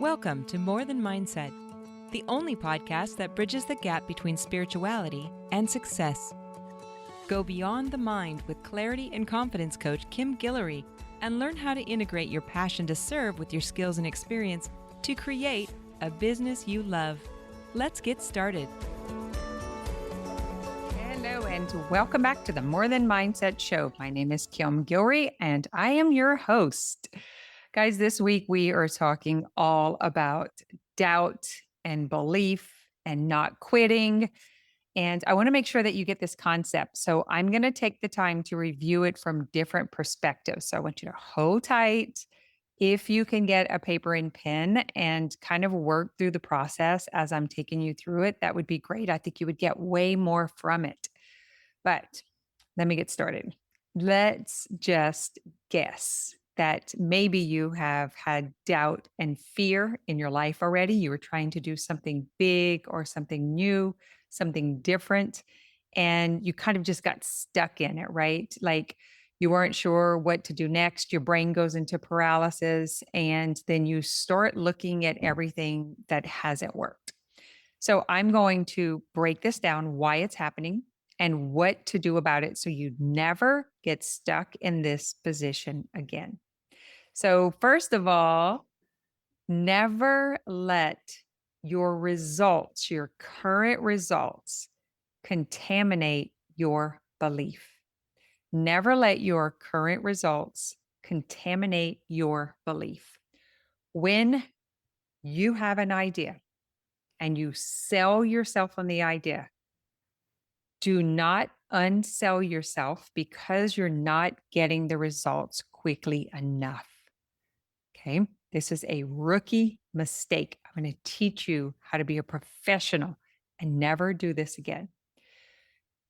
Welcome to More Than Mindset, the only podcast that bridges the gap between spirituality and success. Go beyond the mind with clarity and confidence coach Kim Guillory and learn how to integrate your passion to serve with your skills and experience to create a business you love. Let's get started. Hello, and welcome back to the More Than Mindset Show. My name is Kim Guillory, and I am your host. Guys, this week we are talking all about doubt and belief and not quitting. And I want to make sure that you get this concept. So I'm going to take the time to review it from different perspectives. So I want you to hold tight. If you can get a paper and pen and kind of work through the process as I'm taking you through it, that would be great. I think you would get way more from it. But let me get started. Let's just guess that maybe you have had doubt and fear in your life already. You were trying to do something big or something new, something different, and you kind of just got stuck in it, right? Like you weren't sure what to do next. Your brain goes into paralysis, and then you start looking at everything that hasn't worked. So I'm going to break this down, why it's happening and what to do about it so you never get stuck in this position again. So, first of all, never let your results, your current results, contaminate your belief. Never let your current results contaminate your belief. When you have an idea and you sell yourself on the idea, do not unsell yourself because you're not getting the results quickly enough. Okay. This is a rookie mistake. I'm going to teach you how to be a professional and never do this again.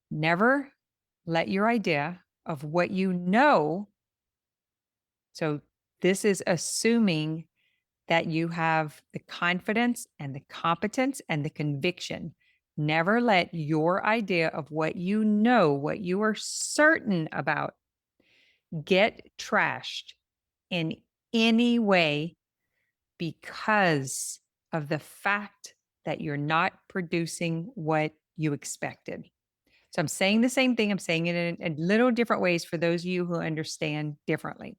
Never let your idea of what you know. So, this is assuming that you have the confidence and the competence and the conviction. Never let your idea of what you know, what you are certain about, get trashed in any way because of the fact that you're not producing what you expected. So I'm saying the same thing. I'm saying it in little different ways for those of you who understand differently.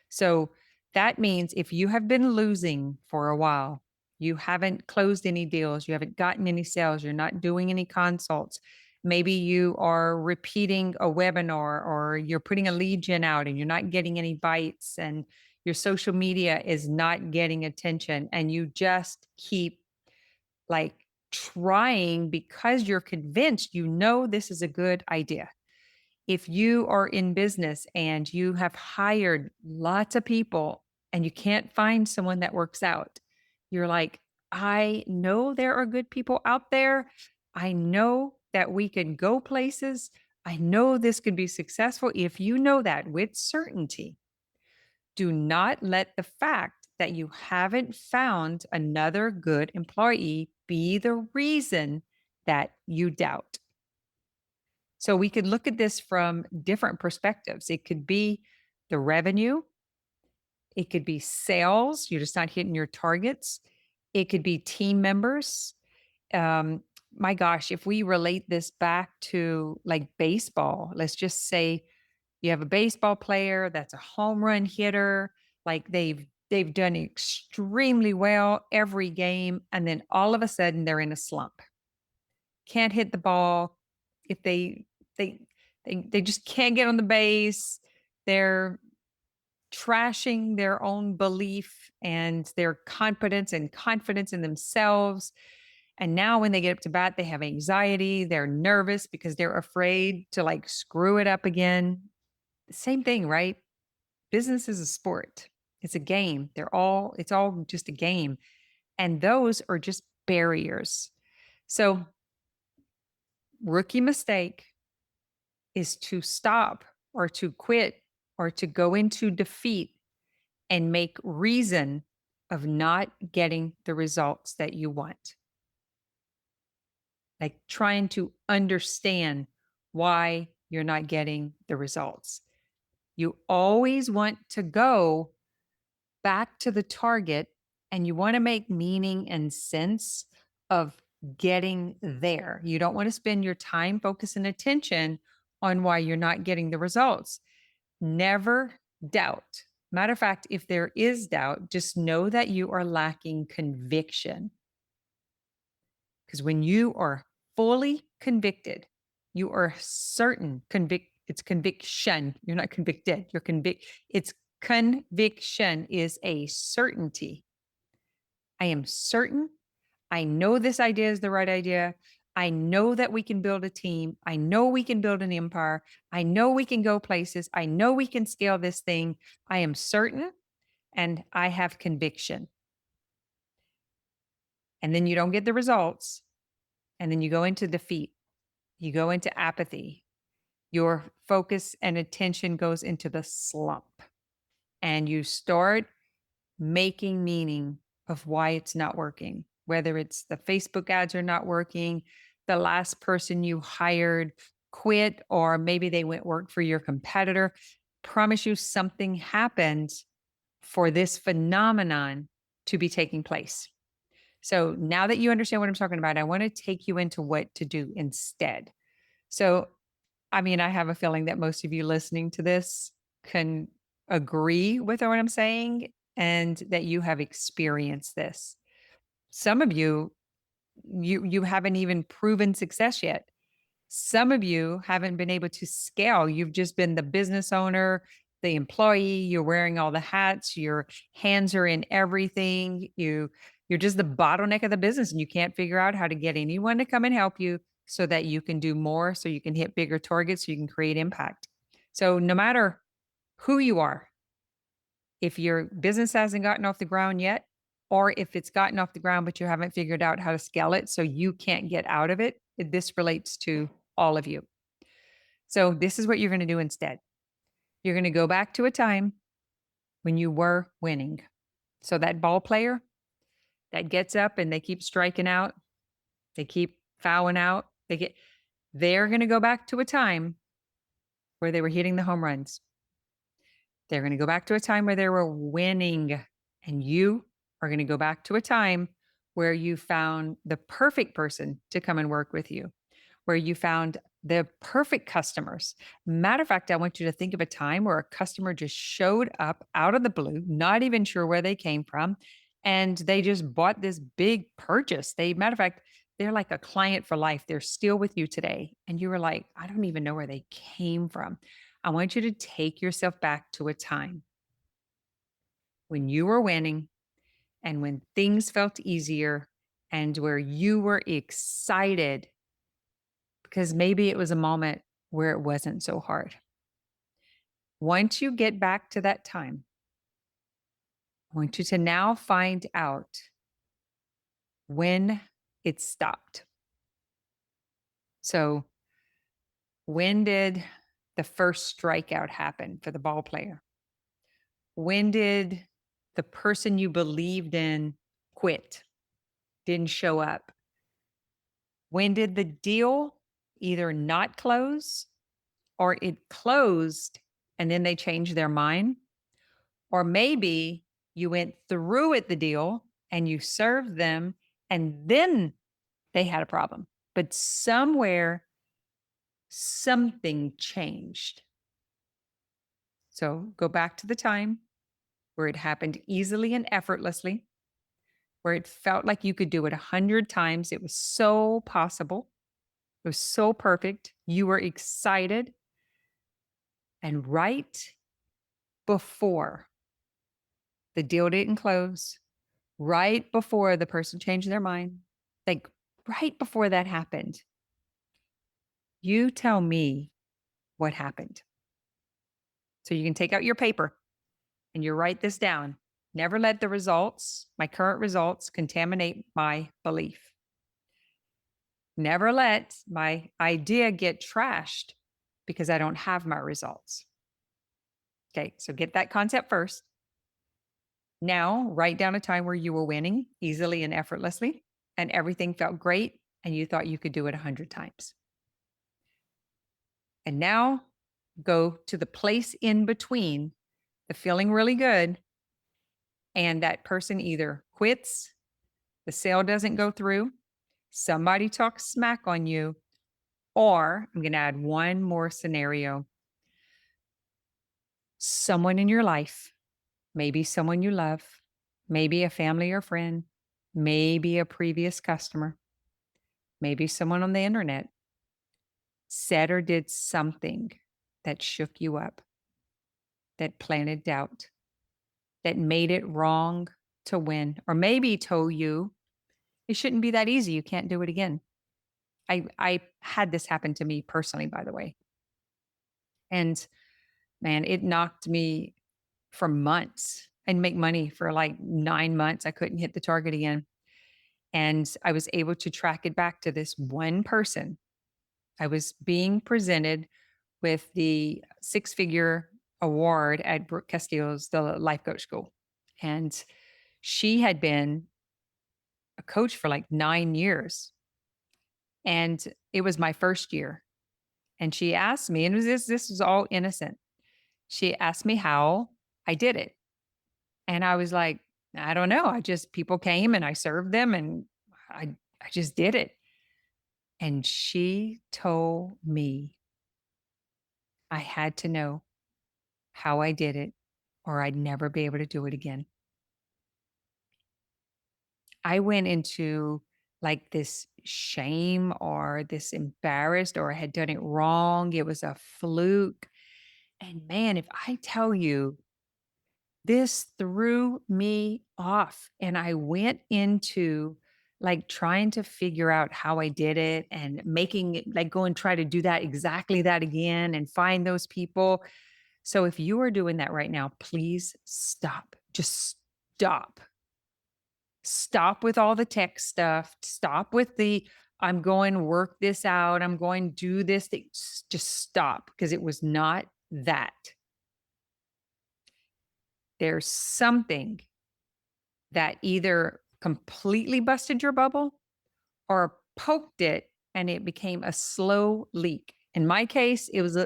So that means if you have been losing for a while, you haven't closed any deals, you haven't gotten any sales, you're not doing any consults. Maybe you are repeating a webinar or you're putting a lead gen out and you're not getting any bites and your social media is not getting attention and you just keep like trying because you're convinced you know this is a good idea. If you are in business and you have hired lots of people and you can't find someone that works out, you're like, I know there are good people out there. I know that we can go places. I know this could be successful. If you know that with certainty, do not let the fact that you haven't found another good employee be the reason that you doubt. So we could look at this from different perspectives. It could be the revenue, it could be sales, you're just not hitting your targets, it could be team members. Um, my gosh, if we relate this back to like baseball, let's just say you have a baseball player that's a home run hitter, like they've done extremely well every game, and then all of a sudden they're in a slump. Can't hit the ball. If they they just can't get on the base. They're trashing their own belief and their confidence and confidence in themselves. And now when they get up to bat, they have anxiety. They're nervous because they're afraid to like screw it up again. Same thing, right? Business is a sport. It's a game. It's all just a game. And those are just barriers. So, rookie mistake is to stop or to quit or to go into defeat and make reason of not getting the results that you want. Like trying to understand why you're not getting the results. You always want to go back to the target and you want to make meaning and sense of getting there. You don't want to spend your time, focus, and attention on why you're not getting the results. Never doubt. Matter of fact, if there is doubt, just know that you are lacking conviction. Because when you are fully convicted, you are certain it's conviction. You're not convicted. It's conviction is a certainty. I am certain. I know this idea is the right idea. I know that we can build a team. I know we can build an empire. I know we can go places. I know we can scale this thing. I am certain and I have conviction. And then you don't get the results. And then you go into defeat. You go into apathy. Your focus and attention goes into the slump. And you start making meaning of why it's not working, whether it's the Facebook ads are not working, the last person you hired quit, or maybe they went work for your competitor. Promise you something happened for this phenomenon to be taking place. So now that you understand what I'm talking about, I want to take you into what to do instead. So, I mean, I have a feeling that most of you listening to this can agree with what I'm saying and that you have experienced this. Some of you haven't even proven success yet. Some of you haven't been able to scale. You've just been the business owner, the employee, you're wearing all the hats, your hands are in everything. You're just the bottleneck of the business and you can't figure out how to get anyone to come and help you so that you can do more, so you can hit bigger targets, so you can create impact. So no matter who you are, if your business hasn't gotten off the ground yet, or if it's gotten off the ground, but you haven't figured out how to scale it, so you can't get out of it, this relates to all of you. So this is what you're going to do instead. You're going to go back to a time when you were winning. So that ball player that gets up and they keep striking out, they keep fouling out, they're going to go back to a time where they were hitting the home runs. They're going to go back to a time where they were winning, and you are going to go back to a time where you found the perfect person to come and work with you, where you found the perfect customers. Matter of fact, I want you to think of a time where a customer just showed up out of the blue, not even sure where they came from, and they just bought this big purchase. Matter of fact, they're like a client for life. They're still with you today. And you were like, I don't even know where they came from. I want you to take yourself back to a time when you were winning and when things felt easier and where you were excited because maybe it was a moment where it wasn't so hard. Once you get back to that time, I want you to now find out when it stopped. So, when did the first strikeout happen for the ball player? When did the person you believed in quit, didn't show up? When did the deal either not close or it closed and then they changed their mind? Or maybe you went through with the deal and you served them and then they had a problem. But somewhere, something changed. So go back to the time where it happened easily and effortlessly, where it felt like you could do it 100 times. It was so possible. It was so perfect. You were excited. And right before the deal didn't close, right before the person changed their mind, like right before that happened, you tell me what happened. So you can take out your paper and you write this down. Never let the results, my current results, contaminate my belief. Never let my idea get trashed because I don't have my results. Okay, so get that concept first. Now, write down a time where you were winning easily and effortlessly, and everything felt great, and you thought you could do it 100 times. And now go to the place in between the feeling really good and that person either quits, the sale doesn't go through, somebody talks smack on you, or I'm going to add one more scenario. Someone in your life, maybe someone you love, maybe a family or friend, maybe a previous customer, maybe someone on the internet said or did something that shook you up, that planted doubt, that made it wrong to win, or maybe told you it shouldn't be that easy. You can't do it again. I had this happen to me personally, by the way. And man, it knocked me for months and make money for like 9 months. I couldn't hit the target again. And I was able to track it back to this one person. I was being presented with the six-figure award at Brooke Castillo's, the life coach school. And she had been a coach for like 9 years. And it was my first year. And she asked me, and this was all innocent. She asked me how I did it. And I was like, I don't know. People came and I served them and I just did it. And she told me I had to know how I did it or I'd never be able to do it again. I went into like this shame or this embarrassed or I had done it wrong. It was a fluke. And man, if I tell you, this threw me off. And I went into like trying to figure out how I did it and making it like go and try to do that exactly that again and find those people. So if you are doing that right now, please stop. Just stop. Stop with all the tech stuff. Stop with the I'm going to work this out. I'm going to do this thing. Just stop because it was not that. There's something that either completely busted your bubble or poked it and it became a slow leak. In my case, it was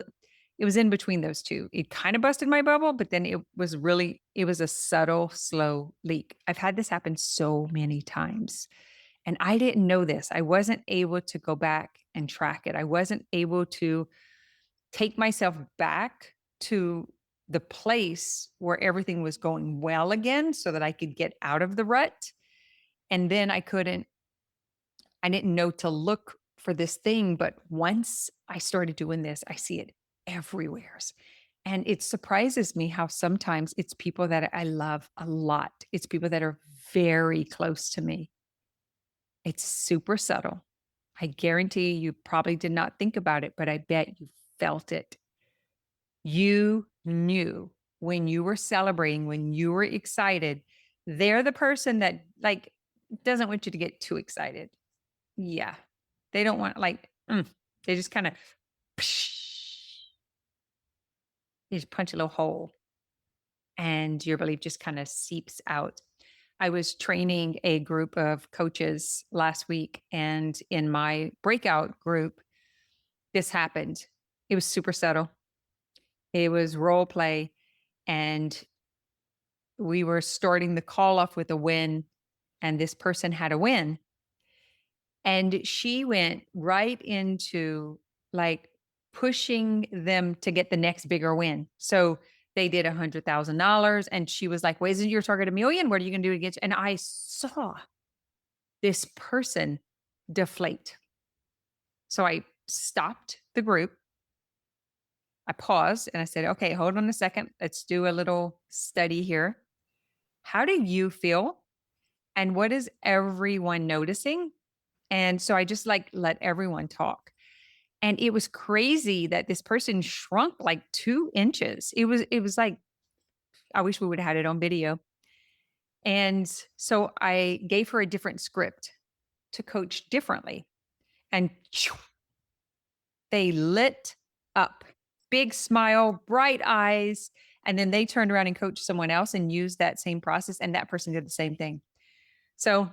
in between those two. It kind of busted my bubble, but then it was a subtle, slow leak. I've had this happen so many times. And I didn't know this. I wasn't able to go back and track it. I wasn't able to take myself back to the place where everything was going well again so that I could get out of the rut. And then I didn't know to look for this thing. But once I started doing this, I see it everywhere. And it surprises me how sometimes it's people that I love a lot. It's people that are very close to me. It's super subtle. I guarantee you probably did not think about it, but I bet you felt it. You knew when you were celebrating, when you were excited. They're the person that like doesn't want you to get too excited. Yeah. They don't want they just kind of you just punch a little hole and your belief just kind of seeps out. I was training a group of coaches last week, and in my breakout group, this happened. It was super subtle. It was role play, and we were starting the call off with a win, and this person had a win. And she went right into like pushing them to get the next bigger win. So they did $100,000 and she was like, well, isn't your target 1 million? What are you going to do to get you? And I saw this person deflate. So I stopped the group. I paused and I said, okay, hold on a second. Let's do a little study here. How do you feel? And what is everyone noticing? And so I just like let everyone talk. And it was crazy that this person shrunk like 2 inches. It was like, I wish we would have had it on video. And so I gave her a different script to coach differently. And they lit up, big smile, bright eyes. And then they turned around and coached someone else and used that same process. And that person did the same thing. So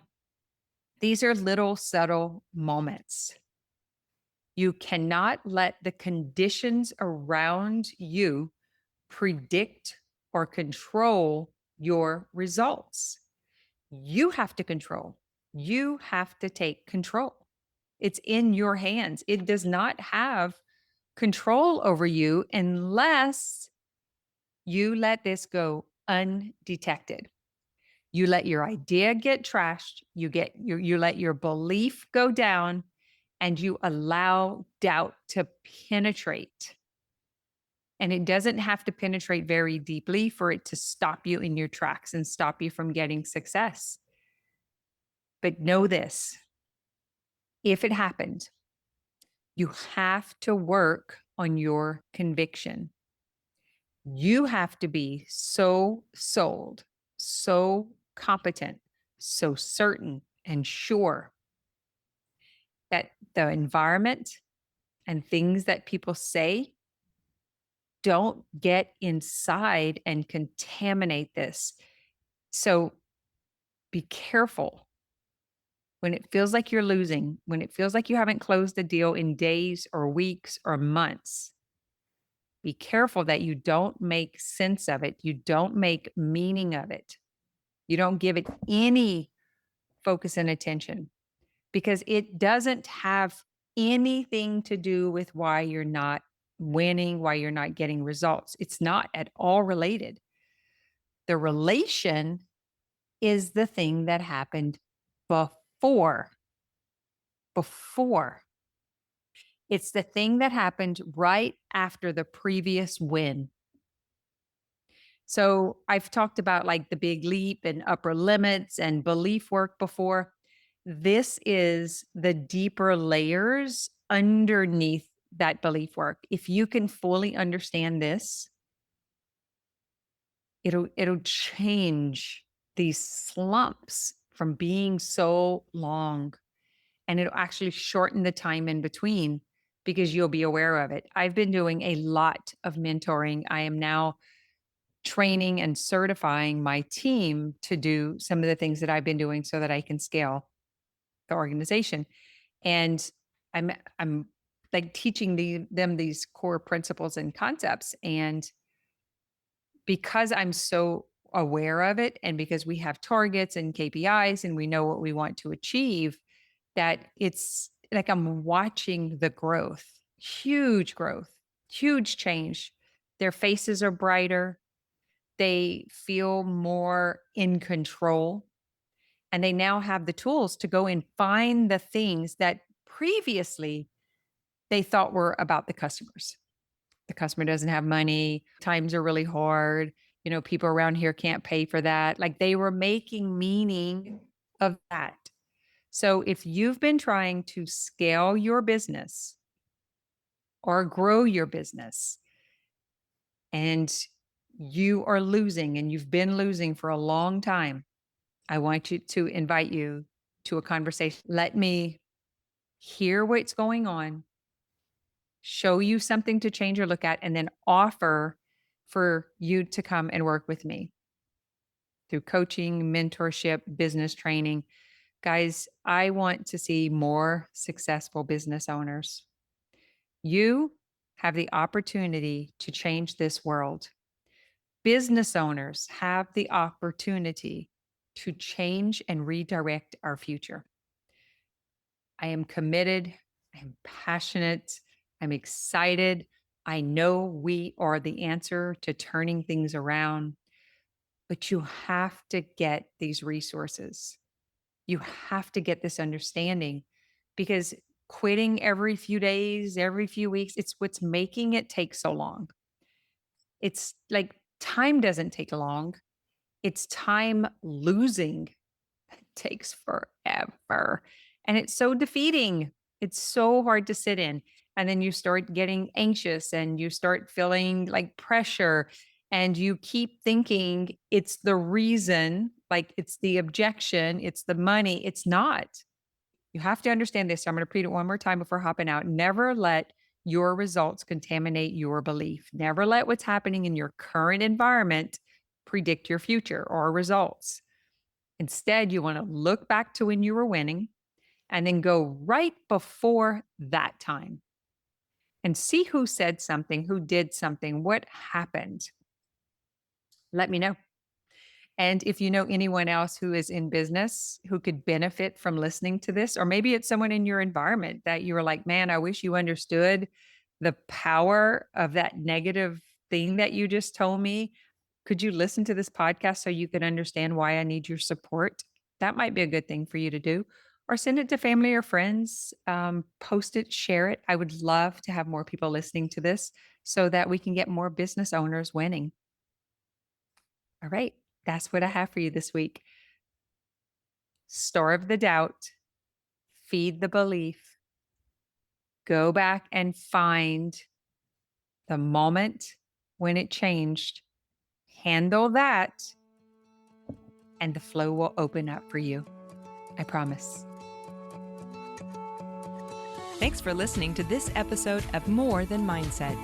these are little subtle moments. You cannot let the conditions around you predict or control your results. You have to control. You have to take control. It's in your hands. It does not have control over you unless you let this go undetected. You let your idea get trashed, you let your belief go down, and you allow doubt to penetrate. And it doesn't have to penetrate very deeply for it to stop you in your tracks and stop you from getting success. But know this, if it happened, you have to work on your conviction. You have to be so sold, so competent, so certain and sure that the environment and things that people say don't get inside and contaminate this. So be careful when it feels like you're losing, when it feels like you haven't closed a deal in days or weeks or months. Be careful that you don't make sense of it. You don't make meaning of it. You don't give it any focus and attention because it doesn't have anything to do with why you're not winning, why you're not getting results. It's not at all related. The relation is the thing that happened before. Before. It's the thing that happened right after the previous win. So I've talked about like the big leap and upper limits and belief work before. This is the deeper layers underneath that belief work. If you can fully understand this, it'll change these slumps from being so long, and it'll actually shorten the time in between because you'll be aware of it. I've been doing a lot of mentoring. I am now training and certifying my team to do some of the things that I've been doing so that I can scale the organization. And I'm like teaching them these core principles and concepts. And because I'm so aware of it, and because we have targets and KPIs and we know what we want to achieve, that it's like I'm watching the growth, huge change. Their faces are brighter. They feel more in control, and they now have the tools to go and find the things that previously they thought were about the customers. The customer doesn't have money, times are really hard, people around here can't pay for that. Like they were making meaning of that. So if you've been trying to scale your business or grow your business and you are losing and you've been losing for a long time, I want you to invite you to a conversation. Let me hear what's going on, show you something to change or look at, and then offer for you to come and work with me through coaching, mentorship, business training. Guys, I want to see more successful business owners. You have the opportunity to change this world. Business owners have the opportunity to change and redirect our future. I am committed. I'm passionate. I'm excited. I know we are the answer to turning things around, but you have to get these resources. You have to get this understanding because quitting every few days, every few weeks, it's what's making it take so long. It's like time doesn't take long. It's time losing takes forever. And it's so defeating. It's so hard to sit in. And then you start getting anxious and you start feeling like pressure and you keep thinking it's the reason, like it's the objection, it's the money. It's not. You have to understand this. So I'm going to repeat it one more time before hopping out. Never let your results contaminate your belief. Never let what's happening in your current environment predict your future or results. Instead, you want to look back to when you were winning and then go right before that time and see who said something, who did something, what happened. Let me know. And if you know anyone else who is in business who could benefit from listening to this, or maybe it's someone in your environment that you were like, man, I wish you understood the power of that negative thing that you just told me. Could you listen to this podcast so you can understand why I need your support? That might be a good thing for you to do. Or send it to family or friends, post it, share it. I would love to have more people listening to this so that we can get more business owners winning. All right. That's what I have for you this week. Starve the doubt, feed the belief, go back and find the moment when it changed, handle that, and the flow will open up for you. I promise. Thanks for listening to this episode of More Than Mindset.